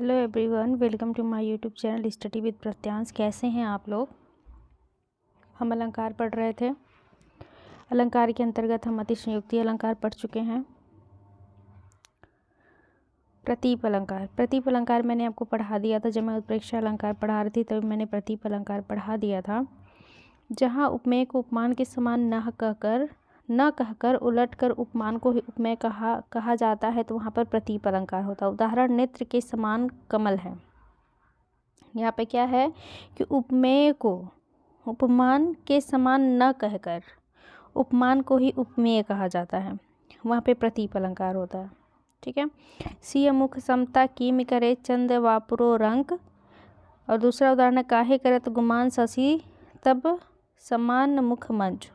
Hello everyone, welcome to my YouTube channel study with Pratyansh. कैसे हैं आप लोग। हम अलंकार पढ़ रहे थे। अलंकार के अंतर्गत हम अतिशयोक्ति अलंकार पढ़ चुके हैं। प्रतीप अलंकार मैंने आपको पढ़ा दिया था। जब मैं उत्प्रेक्षा अलंकार पढ़ा रही थी तभी मैंने प्रतीप अलंकार पढ़ा दिया था। जहाँ उपमेय को उपमान के समान न कहकर उलटकर उपमान को ही उपमेय कहा जाता है तो वहाँ पर प्रतीप अलंकार होता है। उदाहरण नेत्र के समान कमल है। यहाँ पे क्या है कि उपमेय को उपमान के समान न कहकर उपमान को ही उपमेय कहा जाता है, वहाँ पे प्रतीप अलंकार होता है। ठीक है। सिय मुख समता कीम करे चंद वापरो रंक। और दूसरा उदाहरण काहे करत गुमान शशि तब समान मुख मंच।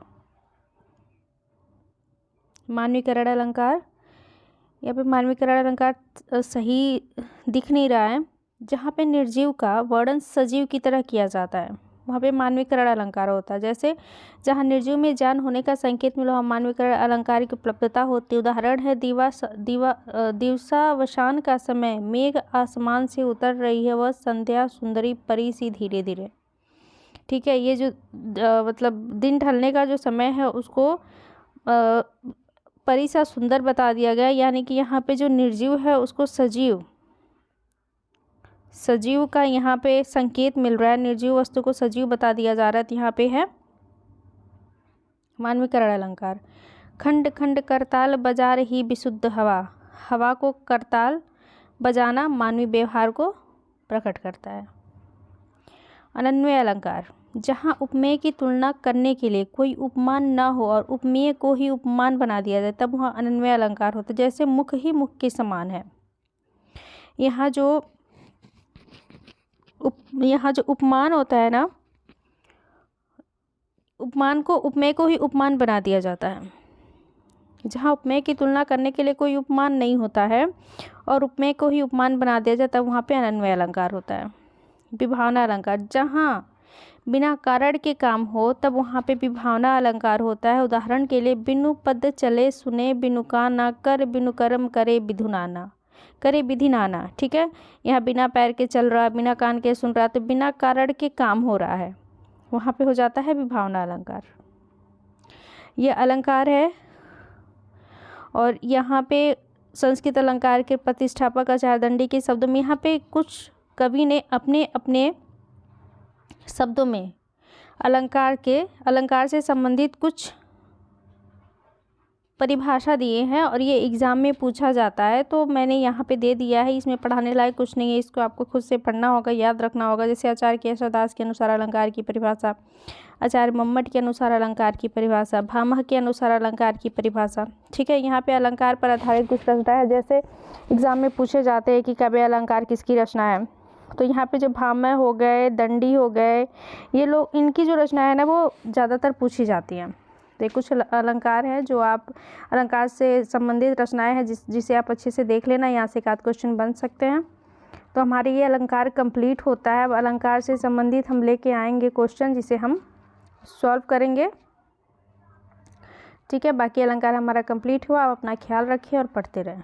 मानवीकरण अलंकार, यहाँ पे मानवीकरण अलंकार सही दिख नहीं रहा है। जहाँ पे निर्जीव का वर्णन सजीव की तरह किया जाता है वहाँ पे मानवीकरण अलंकार होता है। जैसे जहाँ निर्जीव में जान होने का संकेत मिला, मानवीकरण अलंकार की उपलब्धता होती है। उदाहरण है दिवसावसान का समय, मेघ आसमान से उतर रही है, वह संध्या सुंदरी परी सी धीरे धीरे। ठीक है। ये जो मतलब दिन ढलने का जो समय है उसको परी सा सुंदर बता दिया गया, यानी कि यहाँ पे जो निर्जीव है उसको सजीव का यहाँ पे संकेत मिल रहा है। निर्जीव वस्तु को सजीव बता दिया जा रहा है, तो यहाँ पे है मानवीकरण अलंकार। खंड खंड करताल बजा रही विशुद्ध हवा। हवा को करताल बजाना मानवीय व्यवहार को प्रकट करता है। अनन्वय अलंकार, जहाँ उपमेय की तुलना करने के लिए कोई उपमान न हो और उपमेय को ही उपमान बना दिया जाए तब वहाँ अनन्वय अलंकार होता है। जैसे मुख ही मुख के समान है। यहाँ जो उपमान होता है ना, उपमान को उपमेय को ही उपमान बना दिया जाता है। जहाँ उपमेय की तुलना करने के लिए कोई उपमान नहीं होता है और उपमेय को ही उपमान बना दिया जाता है वहाँ पे अनन्वय अलंकार होता है। विभावना अलंकार, जहाँ बिना कारण के काम हो तब वहाँ पे विभावना अलंकार होता है। उदाहरण के लिए बिनु पद चले सुने, बिनु कान ना कर, बिनु कर्म करे विधि नाना। ठीक है। यहाँ बिना पैर के चल रहा, बिना कान के सुन रहा, तो बिना कारण के काम हो रहा है, वहाँ पे हो जाता है विभावना अलंकार। ये अलंकार है। और यहाँ पे संस्कृत अलंकार के प्रतिष्ठापक आचार्य दंडी के शब्दों में यहाँ पे कुछ कवि ने अपने अपने शब्दों में अलंकार से संबंधित कुछ परिभाषा दिए हैं और ये एग्ज़ाम में पूछा जाता है, तो मैंने यहाँ पे दे दिया है। इसमें पढ़ाने लायक कुछ नहीं है, इसको आपको खुद से पढ़ना होगा, याद रखना होगा। जैसे आचार्य केशवदास के अनुसार अलंकार की परिभाषा, आचार्य मम्मट के अनुसार अलंकार की परिभाषा, भामह के अनुसार अलंकार की परिभाषा। ठीक है। यहाँ पे अलंकार पर आधारित कुछ रचना है। जैसे एग्ज़ाम में पूछे जाते हैं कि काव्य अलंकार किसकी रचना है, तो यहाँ पे जो भामह हो गए, दंडी हो गए, ये लोग, इनकी जो रचना है ना वो ज़्यादातर पूछी जाती हैं। तो कुछ अलंकार है जो आप अलंकार से संबंधित रचनाएं हैं जिसे आप अच्छे से देख लेना, यहाँ से एक आध क्वेश्चन बन सकते हैं। तो हमारे ये अलंकार कंप्लीट होता है। अब अलंकार से संबंधित हम लेके आएंगे क्वेश्चन जिसे हम सॉल्व करेंगे। ठीक है। बाकी अलंकार हमारा कंप्लीट हुआ। आप अपना ख्याल रखिए और पढ़ते रहें।